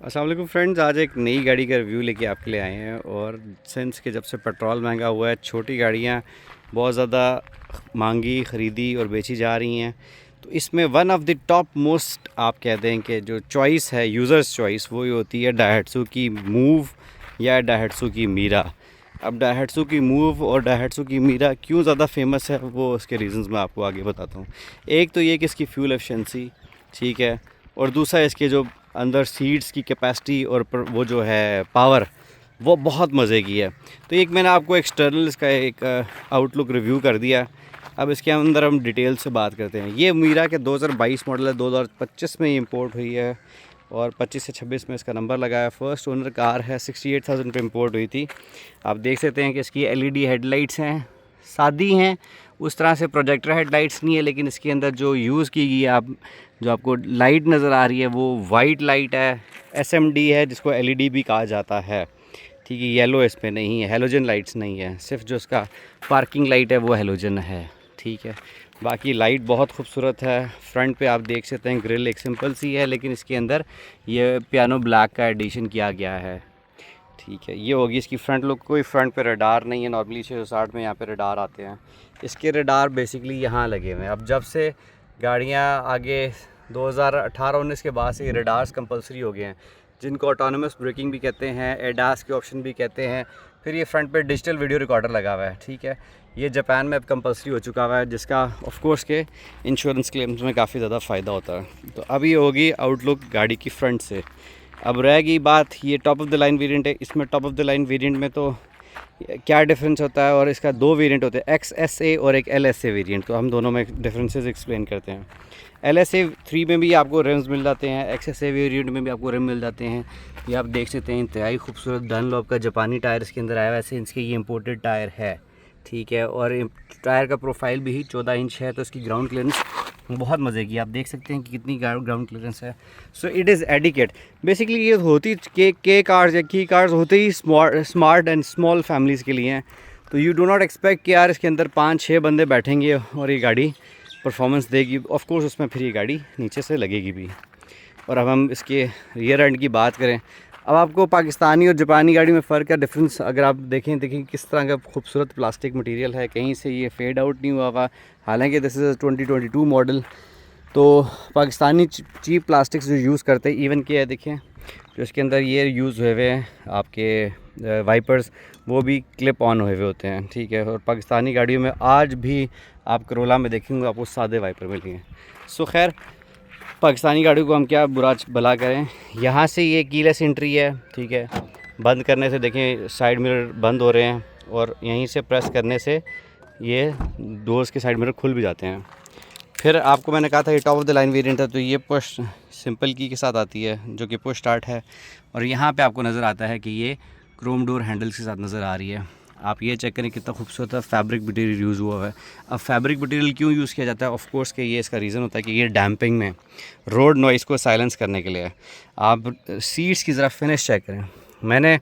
अस्सलाम वालेकुम फ्रेंड्स, आज एक नई गाड़ी का रिव्यू लेके आपके लिए आए हैं। और सिंस के जब से पेट्रोल महंगा हुआ है, छोटी गाड़ियां बहुत ज़्यादा मांगी, ख़रीदी और बेची जा रही हैं। तो इसमें one of the top most आप कह दें कि जो चॉइस है, यूज़र्स चॉइस, वो ही होती है डायहट्सू की मूव या डायहट्सू की मीरा। अब डायहट्सू की मूव और डायहट्सू की मीरा क्यों ज़्यादा फेमस है, वो उसके रीज़न्स मैं आपको आगे बताता हूँ। एक तो ये कि इसकी फ्यूल एफिशिएंसी ठीक है, और दूसरा इसके जो अंदर सीट्स की कैपेसिटी और वो जो है पावर, वो बहुत मज़े की है। तो एक मैंने आपको एक्सटर्नल इसका एक आउटलुक रिव्यू कर दिया। अब इसके अंदर हम डिटेल से बात करते हैं। ये मीरा के 2022 मॉडल है, 2025 में इंपोर्ट हुई है और 25 से 26 में इसका नंबर लगा है। फ़र्स्ट ओनर कार है, 68,000 पे इंपोर्ट हुई थी। आप देख सकते हैं कि इसकी एलईडी हेडलाइट्स हैं, सादी हैं, उस तरह से प्रोजेक्टर हेडलाइट्स नहीं है, लेकिन इसके अंदर जो यूज़ की गई है, आप जो आपको लाइट नज़र आ रही है वो वाइट लाइट है, एसएमडी है, जिसको एलईडी भी कहा जाता है। ठीक है, येलो इस पे नहीं है, हेलोजन लाइट्स नहीं है, सिर्फ जो इसका पार्किंग लाइट है वो हेलोजन है। ठीक है, बाकी लाइट बहुत खूबसूरत है। फ्रंट पे आप देख सकते हैं ग्रिल एक सिंपल सी है, लेकिन इसके अंदर ये पियानो ब्लैक का एडिशन किया गया है। ठीक है, ये होगी इसकी फ्रंट लुक। कोई फ्रंट पे रडार नहीं है, नॉर्मली 660 में यहाँ पे रडार आते हैं। इसके रडार बेसिकली यहाँ लगे हुए हैं। अब जब से गाड़ियाँ आगे 2018-19 के बाद से ये रडार्स कंपलसरी हो गए हैं, जिनको ऑटोनमस ब्रेकिंग भी कहते हैं, एडास के ऑप्शन भी कहते हैं। फिर ये फ्रंट पे डिजिटल वीडियो रिकॉर्डर लगा हुआ है। ठीक है, ये जापान में अब कंपलसरी हो चुका हुआ है, जिसका ऑफ कोर्स के इंश्योरेंस क्लेम्स में काफ़ी ज़्यादा फ़ायदा होता है। तो अब ये होगी आउटलुक गाड़ी की फ्रंट से। अब रहेगी बात, ये top of the line variant है। इसमें top of the line variant में तो क्या डिफरेंस होता है, और इसका दो वेरिएंट होते हैं, XSA और एक LSA वेरिएंट। तो हम दोनों में डिफरेंसेस एक्सप्लेन करते हैं। LSA 3 में भी आपको रिम्स मिल जाते हैं, XSA वेरिएंट में भी आपको रिम मिल जाते हैं। ये आप देख सकते हैं, इंतहाई खूबसूरत डनलॉप का जापानी टायर इसके अंदर आया है। वैसे इसके ये इम्पोर्टेड टायर है। ठीक है, और टायर का प्रोफाइल भी 14 इंच है, तो इसकी ग्राउंड क्लियरेंस बहुत मज़े की। आप देख सकते हैं कि कितनी ग्राउंड क्लियरेंस है। So it is adequate. Basically ये होती के कार्स या की कार्स होते ही स्मार्ट एंड स्मॉल फैमिलीज़ के लिए हैं। तो यू डो नॉट एक्सपेक्ट कि यार इसके अंदर 5-6 बंदे बैठेंगे और ये गाड़ी परफॉर्मेंस देगी। ऑफ कोर्स उसमें फिर ये गाड़ी नीचे से लगेगी भी। और अब हम इसके रियर एंड की बात करें। अब आपको पाकिस्तानी और जापानी गाड़ी में फ़र्क का डिफरेंस अगर आप देखें किस तरह का खूबसूरत प्लास्टिक मटेरियल है, कहीं से ये फेड आउट नहीं हुआ हुआ। हालांकि दिस इज़ 2022 मॉडल। तो पाकिस्तानी चीप प्लास्टिक्स जो यूज़ करते हैं, इवन क्या है देखें, जो इसके अंदर ये यूज़ हुए हुए हैं आपके वाइपर्स, वो भी क्लिप ऑन हुए हुए होते हैं। ठीक है, और पाकिस्तानी गाड़ियों में आज भी आप करोला में देखेंगे आपको सादे वाइपर मिलेंगे। सो खैर, पाकिस्तानी गाड़ियों को हम क्या बुरा भला करें। यहाँ से ये कीलेस एंट्री है। ठीक है, बंद करने से देखें साइड मिरर बंद हो रहे हैं, और यहीं से प्रेस करने से ये डोर्स के साइड मिरर खुल भी जाते हैं। फिर आपको मैंने कहा था ये top of the line variant है, तो ये पुश सिंपल की के साथ आती है, जो कि पुश स्टार्ट है। और यहाँ पे आपको नज़र आता है कि ये क्रोम डोर हैंडल्स के साथ नज़र आ रही है। आप ये चेक करें कितना खूबसूरत फैब्रिक मटेरियल यूज़ हुआ है। अब फैब्रिक मटेरियल क्यों यूज़ किया जाता है, ऑफ कोर्स के ये इसका रीज़न होता है कि ये डैम्पिंग में, रोड नॉइज़ को साइलेंस करने के लिए है। आप सीट्स की ज़रा फिनिश चेक करें।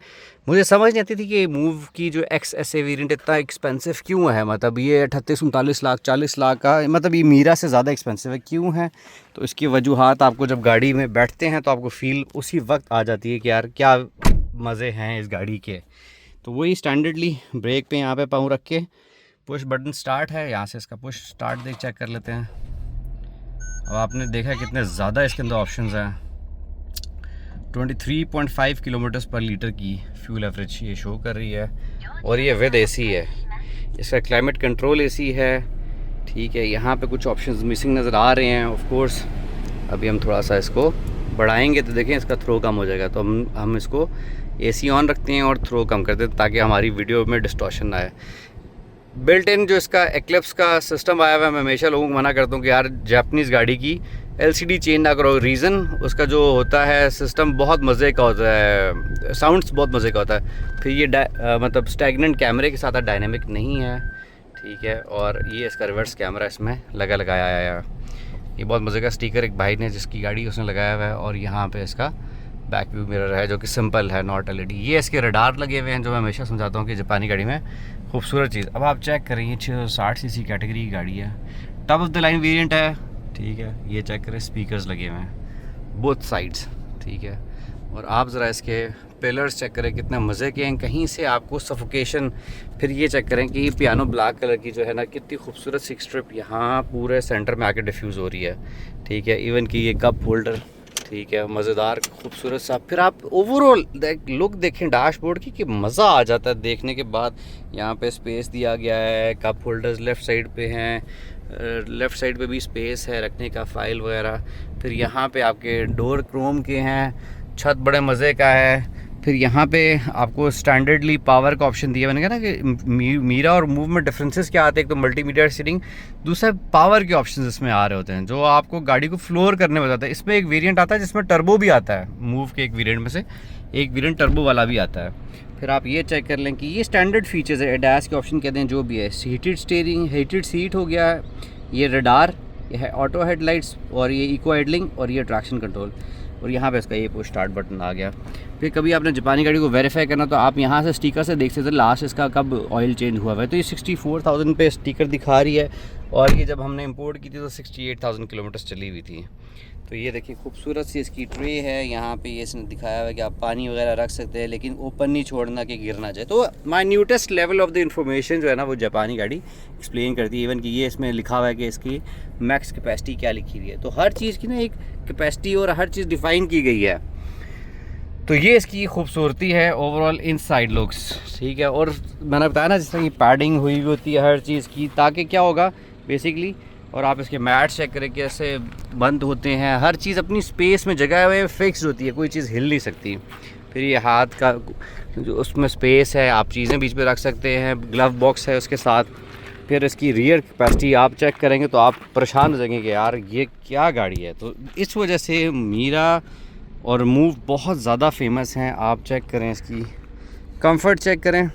मुझे समझ नहीं आती थी कि मूव की जो XSA वेरिएंट इतना एक्सपेंसिव क्यों है। मतलब ये 38-39 लाख 40 लाख का, मतलब ये मीरा से ज़्यादा एक्सपेंसिव है क्यों है। तो इसकी वजूहात आपको जब गाड़ी में बैठते हैं तो आपको फ़ील उसी वक्त आ जाती है कि यार क्या मज़े हैं इस गाड़ी के। तो वही स्टैंडर्डली ब्रेक पे यहाँ पे पाँव रख के पुश बटन स्टार्ट है, यहाँ से इसका पुश स्टार्ट चेक कर लेते हैं। अब आपने देखा कितने ज़्यादा इसके अंदर ऑप्शंस हैं। 23.5 किलोमीटर्स पर लीटर की फ्यूल एवरेज ये शो कर रही है, और ये विद AC है। इसका क्लाइमेट कंट्रोल AC है। ठीक है, यहाँ पे कुछ ऑप्शंस मिसिंग नज़र आ रहे हैं। ऑफ कोर्स अभी हम थोड़ा सा इसको बढ़ाएंगे तो देखें इसका थ्रो कम हो जाएगा। तो हम इसको AC ऑन रखते हैं और थ्रो कम करते हैं, ताकि हमारी वीडियो में डिस्टॉर्शन ना आए। बिल्ट इन जो इसका एक्लिप्स का सिस्टम आया हुआ है, मैं हमेशा लोगों को मना करता हूँ कि यार जापानीज़ गाड़ी की LCD चेंज ना करो। रीज़न उसका जो होता है सिस्टम बहुत मज़े का होता है, साउंड्स बहुत मज़े का होता है। फिर ये मतलब स्टैग्नेंट कैमरे के साथ डायनेमिक नहीं है। ठीक है, और ये इसका रिवर्स कैमरा इसमें लगाया है। ये बहुत मज़े का स्टिकर एक भाई ने जिसकी गाड़ी उसने लगाया हुआ है। और यहाँ पे इसका बैक व्यू मिरर है, जो कि सिंपल है, नॉट LED। ये इसके रडार लगे हुए हैं, जो मैं हमेशा समझाता हूँ कि जापानी गाड़ी में खूबसूरत चीज़। अब आप चेक करें, ये 660 cc कैटेगरी की गाड़ी है, top of the line variant है। ठीक है, ये चेक करें, स्पीकर्स लगे हुए हैं बोथ साइड्स। ठीक है, और आप ज़रा इसके पिलर्स चेक करें कितने मज़े के हैं, कहीं से आपको सफोकेशन। फिर ये चेक करें कि ये पियानो ब्लैक कलर की जो है ना, कितनी खूबसूरत सी स्ट्रिप यहाँ पूरे सेंटर में आके डिफ्यूज़ हो रही है, ठीक है। इवन कि ये कप होल्डर, ठीक है, मज़ेदार खूबसूरत सा। फिर आप ओवरऑल लुक देखें डैशबोर्ड की, कि मज़ा आ जाता है देखने के बाद। यहाँ पे स्पेस दिया गया है, कप होल्डर्स लेफ़्ट साइड पे हैं, लेफ़्ट साइड पे भी स्पेस है रखने का, फ़ाइल वगैरह। फिर यहाँ पे आपके डोर क्रोम के हैं, छत बड़े मज़े का है। फिर यहाँ पे आपको स्टैंडर्डली पावर का ऑप्शन दिया। मैंने कहा ना कि मीरा और मूव में डिफरेंसेस क्या आते हैं, एक तो मल्टीमीडिया सीटिंग, दूसरा पावर के ऑप्शंस इसमें आ रहे होते हैं जो आपको गाड़ी को फ्लोर करने में बताता है। इसमें एक वेरिएंट आता है जिसमें टर्बो भी आता है, मूव के एक वेरिएंट में से एक वेरिएंट टर्बो वाला भी आता है। फिर आप ये चेक कर लें कि ये स्टैंडर्ड फीचर्स है, एडास के ऑप्शन कहते हैं जो भी है। हीटेड स्टीयरिंग, हीटेड सीट हो गया, ये रडार, ये है ऑटो हेडलाइट्स, और ये इको हेडलिंग, और ये ट्रैक्शन कंट्रोल, और यहाँ पे इसका ये पुश स्टार्ट बटन आ गया। फिर कभी आपने जापानी गाड़ी को वेरीफाई करना तो आप यहाँ से स्टिकर से देख सकते हैं लास्ट इसका कब ऑयल चेंज हुआ है। तो ये 64,000 पे स्टिकर दिखा रही है, और ये जब हमने इंपोर्ट की थी तो 68,000 किलोमीटर चली हुई थी। तो ये देखिए खूबसूरत सी इसकी ट्रे है, यहाँ पे ये इसने दिखाया हुआ है कि आप पानी वगैरह रख सकते हैं, लेकिन ओपन नहीं छोड़ना कि गिर ना जाए। तो minutest level of the information जो है ना वो जापानी गाड़ी एक्सप्लेन करती है। इवन कि ये इसमें लिखा हुआ है कि इसकी मैक्स कैपेसिटी क्या लिखी हुई है। तो हर चीज़ की ना एक कैपेसिटी और हर चीज़ डिफ़ाइन की गई है। तो ये इसकी खूबसूरती है ओवरऑल इनसाइड लुक्स, ठीक है। और मैंने बताया ना जिस तरह की पैडिंग हुई होती है हर चीज़ की, ताकि क्या होगा बेसिकली। और आप इसके मैट चेक करें कैसे बंद होते हैं, हर चीज़ अपनी स्पेस में जगह हुए फिक्स होती है, कोई चीज़ हिल नहीं सकती। फिर ये हाथ का जो उसमें स्पेस है, आप चीज़ें बीच में रख सकते हैं, ग्लव बॉक्स है उसके साथ। फिर इसकी रियर कैपेसिटी आप चेक करेंगे तो आप परेशान हो जाएंगे कि यार ये क्या गाड़ी है। तो इस वजह से मीरा और मूव बहुत ज़्यादा फेमस हैं। आप चेक करें इसकी कंफर्ट चेक करें,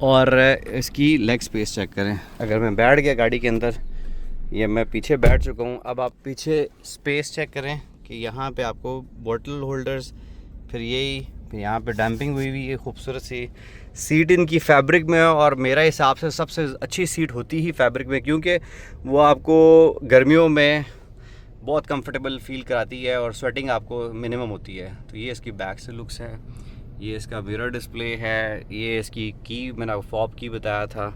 और इसकी लेग स्पेस चेक करें। अगर मैं बैठ गया गाड़ी के अंदर, या मैं पीछे बैठ चुका हूँ, अब आप पीछे स्पेस चेक करें कि यहाँ पे आपको बॉटल होल्डर्स, फिर यहाँ पे डैम्पिंग हुई हुई है, खूबसूरत सी सीट इनकी फैब्रिक में है। और मेरा हिसाब से सबसे अच्छी सीट होती ही फैब्रिक में, क्योंकि वो आपको गर्मियों में बहुत कंफर्टेबल फील कराती है और स्वेटिंग आपको मिनिमम होती है। तो ये इसकी बैक से लुक्स है, ये इसका मिरर डिस्प्ले है, ये इसकी की मैंने आपको फॉब की बताया था।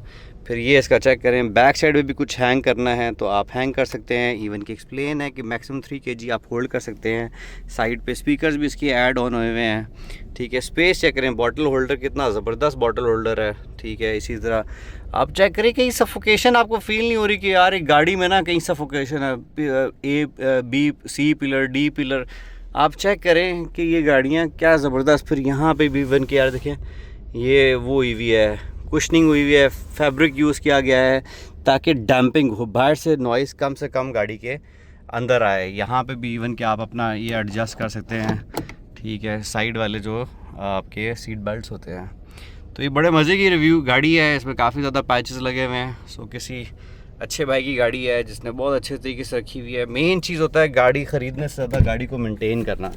फिर ये इसका चेक करें, बैक साइड में भी कुछ हैंग करना है तो आप हैंग कर सकते हैं। इवन की एक्सप्लेन है कि मैक्सिमम 3 kg आप होल्ड कर सकते हैं। साइड पे स्पीकर्स भी इसकी ऐड ऑन हुए हैं, ठीक है। स्पेस चेक करें, बॉटल होल्डर कितना ज़बरदस्त बॉटल होल्डर है, ठीक है। इसी तरह आप चेक करें कहीं सफोकेशन आपको फील नहीं हो रही कि यार एक गाड़ी में ना कहीं सफोकेशन है, A B C pillar D pillar. आप चेक करें कि ये गाड़ियाँ क्या ज़बरदस्त। फिर यहाँ पे भी इवन के यार देखें, ये वो हुई हुई है, कुशनिंग हुई हुई है, फैब्रिक यूज़ किया गया है ताकि डैम्पिंग हो, बाहर से नॉइज़ कम से कम गाड़ी के अंदर आए। यहाँ पे भी इवन कि आप अपना ये एडजस्ट कर सकते हैं, ठीक है, साइड वाले जो आपके सीट बेल्ट्स होते हैं। तो ये बड़े मज़े की रिव्यू गाड़ी है, इसमें काफ़ी ज़्यादा पैचेस लगे हुए हैं। सो किसी अच्छे भाई की गाड़ी है जिसने बहुत अच्छे तरीके से रखी हुई है। मेन चीज़ होता है गाड़ी ख़रीदने से ज़्यादा गाड़ी को मेंटेन करना।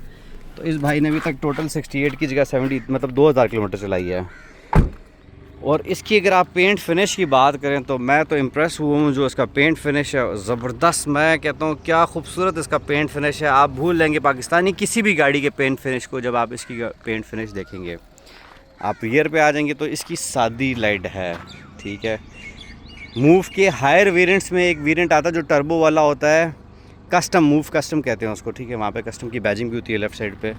तो इस भाई ने अभी तक टोटल 68 की जगह 70 मतलब 2000 किलोमीटर चलाई है। और इसकी अगर आप पेंट फिनिश की बात करें तो मैं तो इम्प्रेस हुआ हूँ, जो इसका पेंट फिनिश है ज़बरदस्त। मैं कहता हूँ क्या खूबसूरत इसका पेंट फिनिश है। आप भूल लेंगे पाकिस्तानी किसी भी गाड़ी के पेंट फिनिश को जब आप इसकी पेंट फिनिश देखेंगे। आप रियर पे आ जाएंगे तो इसकी सादी लाइट है, ठीक है। मूव के हायर वेरिएंट्स में एक वेरिएंट आता है जो टर्बो वाला होता है, कस्टम, मूव कस्टम कहते हैं उसको, ठीक है। वहाँ पे कस्टम की बैजिंग भी होती है लेफ़्ट साइड पे।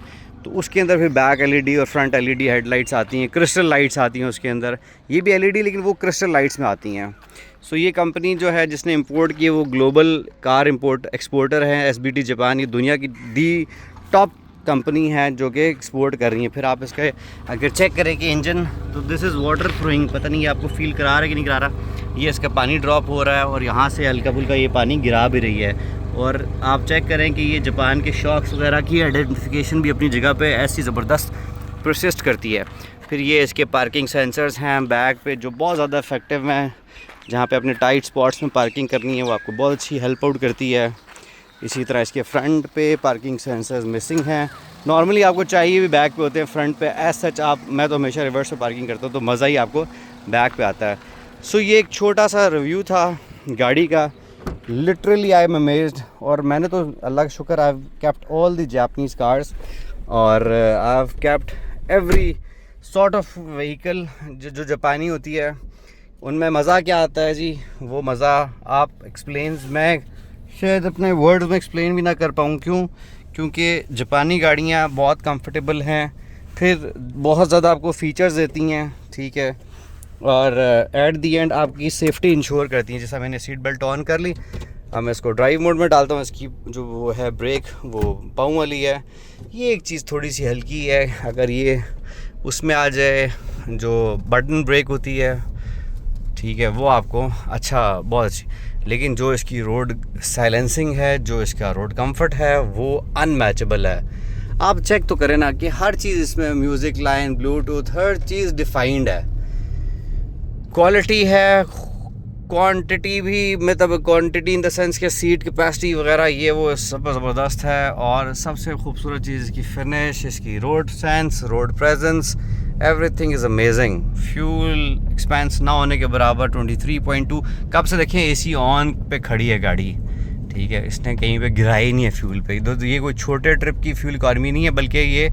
तो उसके अंदर फिर बैक एलईडी और फ्रंट एलईडी हेडलाइट्स आती हैं, क्रिस्टल लाइट्स आती हैं उसके अंदर। ये भी एलईडी लेकिन वो क्रिस्टल लाइट्स में आती हैं। सो ये कंपनी जो है जिसने इंपोर्ट की है वो ग्लोबल कार इंपोर्ट एक्सपोर्टर है, एसबीटी जापान। ये दुनिया की दी टॉप कंपनी है जो कि एक्सपोर्ट कर रही है। फिर आप इसका अगर चेक करें कि इंजन, तो दिस इज़ वाटर थ्रोइंग, पता नहीं ये आपको फील करा रहा है कि नहीं करा रहा। ये इसका पानी ड्रॉप हो रहा है और यहाँ से हल्का फुल्का ये पानी गिरा भी रही है। और आप चेक करें कि ये जापान के शॉक्स वगैरह की आइडेंटिफिकेशन भी अपनी जगह पे ऐसी ज़बरदस्त परसिस्ट करती है। फिर ये इसके पार्किंग सेंसर्स हैं बैक पे जो बहुत ज़्यादा इफेक्टिव हैं। जहाँ पे अपने टाइट स्पॉट्स में पार्किंग करनी है वो आपको बहुत अच्छी हेल्प आउट करती है। इसी तरह इसके फ्रंट पे पार्किंग सेंसर्स मिसिंग हैं। नॉर्मली आपको चाहिए भी बैक पे होते हैं, फ्रंट पे एज सच मैं तो हमेशा रिवर्स पे पार्किंग करता हूँ तो मज़ा ही आपको बैक पे आता है। सो ये एक छोटा सा रिव्यू था गाड़ी का। Literally I am amazed. और मैंने तो अल्लाह का शुक्र I have kept all the Japanese cars. और I have kept every sort of vehicle जो जापानी होती है उनमें मज़ा क्या आता है जी, वो मज़ा आप मैं शायद अपने वर्ड्स में एक्सप्लेन भी ना कर पाऊँ। क्योंकि जापानी गाड़ियाँ बहुत कंफर्टेबल हैं, फिर बहुत ज़्यादा आपको फ़ीचर्स देती हैं, ठीक है, और एट दी एंड आपकी सेफ्टी इंश्योर करती हैं। जैसा मैंने सीट बेल्ट ऑन कर ली, अब मैं इसको ड्राइव मोड में डालता हूँ। इसकी जो वो है ब्रेक वो पाँव वाली है। ये एक चीज़ थोड़ी सी हल्की है, अगर ये उसमें आ जाए जो बटन ब्रेक होती है, ठीक है, वो आपको बहुत अच्छी। लेकिन जो इसकी रोड साइलेंसिंग है, जो इसका रोड कंफर्ट है, वो अनमैचेबल है। आप चेक तो करें ना कि हर चीज़ इसमें म्यूज़िक लाइन, ब्लूटूथ, हर चीज़ डिफाइंड है। क्वालिटी है, क्वांटिटी भी, मतलब क्वांटिटी इन द सेंस के सीट कैपेसिटी वगैरह ये वो सब ज़बरदस्त है। और सबसे खूबसूरत चीज़ इसकी फिनिश, इसकी road sense, road presence, everything is amazing. Fuel expense ना होने के बराबर 23.2। कब से देखें एसी ऑन पे खड़ी है गाड़ी, ठीक है, इसने कहीं पे गिरा ही नहीं है फ्यूल पे। तो ये कोई छोटे ट्रिप की फ्यूल इकॉनमी नहीं है, बल्कि ये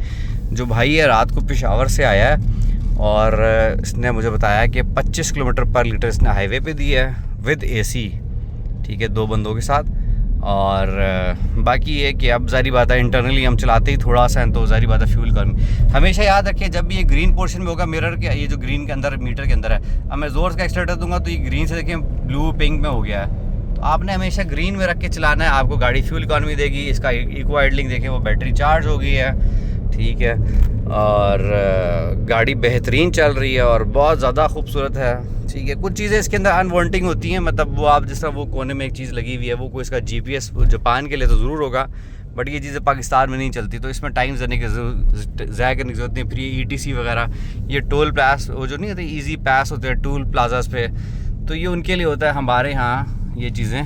जो भाई है रात को पेशावर से आया है और इसने मुझे बताया कि 25 किलोमीटर पर लीटर इसने हाईवे पे दी है विद एसी, ठीक है, 2 बंदों के साथ। और बाकी ये कि अब ज़ाहिर बात है इंटरनली हम चलाते ही थोड़ा सा है, तो ज़ाहिर बात है फ्यूल इकॉनमी। हमेशा याद रखिए जब भी ये ग्रीन पोर्शन में होगा मिरर के, ये जो ग्रीन के अंदर मीटर के अंदर है, अब मैं ज़ोर का एक्सलेटर दूंगा तो ये ग्रीन से देखें ब्लू पिंक में हो गया है। तो आपने हमेशा ग्रीन में रख के चलाना है, आपको गाड़ी फ्यूल इकॉनमी देगी। इसका इको आइडलिंग देखें, वो बैटरी चार्ज हो गई है, ठीक है, और गाड़ी बेहतरीन चल रही है और बहुत ज़्यादा खूबसूरत है, ठीक है। कुछ चीज़ें इसके अंदर अनवांटिंग होती हैं, मतलब वो आप जिस तरह वो कोने में एक चीज़ लगी हुई है, वो कोई इसका GPS जापान के लिए तो ज़रूर होगा, बट ये चीज़ें पाकिस्तान में नहीं चलती, तो इसमें टाइम देने की ज़ाया करने की ज़रूरत नहीं। फिर ये ETC वगैरह, ये टोल प्लास, वो जो नहीं होते ईजी पास होते हैं टोल प्लाजाज पे, तो ये उनके लिए होता है, हमारे यहाँ ये चीज़ें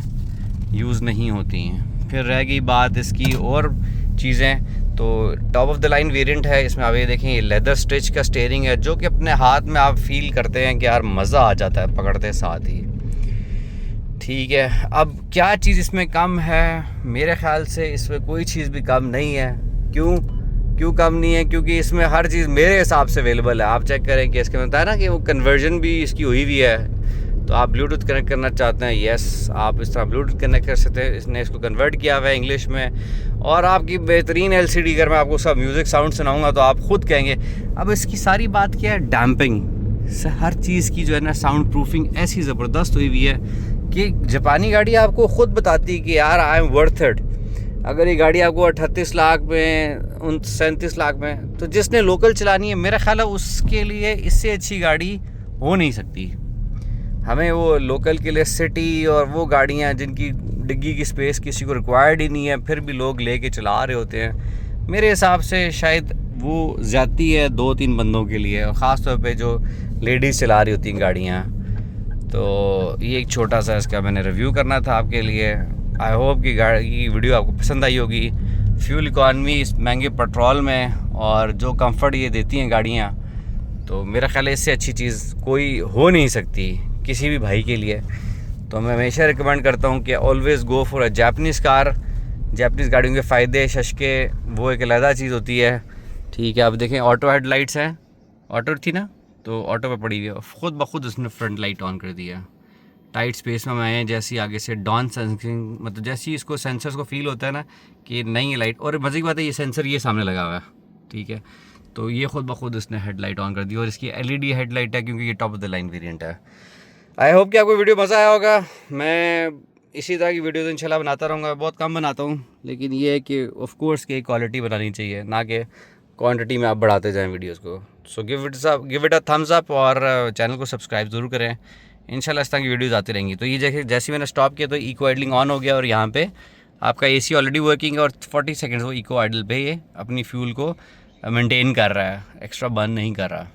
यूज़ नहीं होती हैं। फिर रह गई बात इसकी और चीज़ें, तो top of the line variant है। इसमें आप ये देखें, ये लेदर स्टिच का स्टीयरिंग है, जो कि अपने हाथ में आप फील करते हैं कि यार मज़ा आ जाता है पकड़ते साथ ही, ठीक है। अब क्या चीज़ इसमें कम है? मेरे ख्याल से इसमें कोई चीज़ भी कम नहीं है। क्यों कम नहीं है? क्योंकि इसमें हर चीज़ मेरे हिसाब से अवेलेबल है। आप चेक करें कि इसके में बताया ना कि वो कन्वर्जन भी इसकी हुई हुई है। तो आप ब्लूटूथ कनेक्ट करना चाहते हैं, यस, आप इस तरह ब्लूटूथ कनेक्ट कर सकते हैं। इसने इसको कन्वर्ट किया हुआ है इंग्लिश में, और आपकी बेहतरीन LCD, अगर मैं आपको सब म्यूज़िक साउंड सुनाऊंगा तो आप खुद कहेंगे। अब इसकी सारी बात क्या है, डैम्पिंग, हर चीज़ की जो है ना साउंड प्रूफिंग ऐसी ज़बरदस्त हुई हुई है कि जापानी गाड़ी आपको ख़ुद बताती है कि यार आई एम वर्थ इट। अगर ये गाड़ी आपको 38 लाख में, 37 लाख में, तो जिसने लोकल चलानी है मेरा ख्याल है उसके लिए इससे अच्छी गाड़ी हो नहीं सकती। हमें वो लोकल के लिए सिटी और वो गाड़ियाँ जिनकी डिग्गी की स्पेस किसी को रिक्वायर्ड ही नहीं है, फिर भी लोग लेके चला रहे होते हैं, मेरे हिसाब से शायद वो ज़्यादती है 2-3 बंदों के लिए, और ख़ास तौर पे जो लेडीज़ चला रही होती हैं गाड़ियाँ। तो ये एक छोटा सा इसका मैंने रिव्यू करना था आपके लिए। आई होप कि गाड़ी की वीडियो आपको पसंद आई होगी। फ्यूल इकॉनमी इस महंगे पेट्रोल में और जो कंफर्ट ये देती हैं गाड़ियाँ, तो मेरा ख्याल है इससे अच्छी चीज़ कोई हो नहीं सकती किसी भी भाई के लिए। तो मैं हमेशा रिकमेंड करता हूँ कि always go for a Japanese car. Japanese गाड़ियों के फ़ायदे शशके वो एक अलग चीज़ होती है, ठीक है। अब देखें ऑटो हेडलाइट्स हैं, ऑटो थी ना, तो ऑटो पे पड़ी हुई है, ख़ुद ब खुद उसने फ्रंट लाइट ऑन कर दिया। टाइट स्पेस में आए हैं, जैसी आगे से डॉन सेंसिंग, मतलब जैसी इसको सेंसर्स को फील होता है ना कि नई लाइट, और मज़े की बात है ये सेंसर ये सामने लगा हुआ है, ठीक है, तो ये ख़ुद ब खुद उसने हेडलाइट ऑन कर दी। और इसकी LED हेडलाइट है, क्योंकि ये top of the line variant है। आई होप कि आपको वीडियो मज़ा आया होगा। मैं इसी तरह की वीडियोज़ इंशाल्लाह बनाता रहूँगा, बहुत कम बनाता हूँ, लेकिन ये है कि ऑफ कोर्स की क्वालिटी बनानी चाहिए, ना कि क्वांटिटी में आप बढ़ाते जाएं वीडियोस को। So give it a thumbs up, और चैनल को सब्सक्राइब ज़रूर करें। इंशाल्लाह इस तरह की वीडियोज़ आती रहेंगी। तो ये जैसे मैंने स्टॉप किया तो इको आइडलिंग ऑन हो गया, और यहाँ पे आपका AC ऑलरेडी वर्किंग है, और 40 सेकेंड्स वो इको आइडल पे ये अपनी फ्यूल को मेंटेन कर रहा है, एक्स्ट्रा बर्न नहीं कर रहा।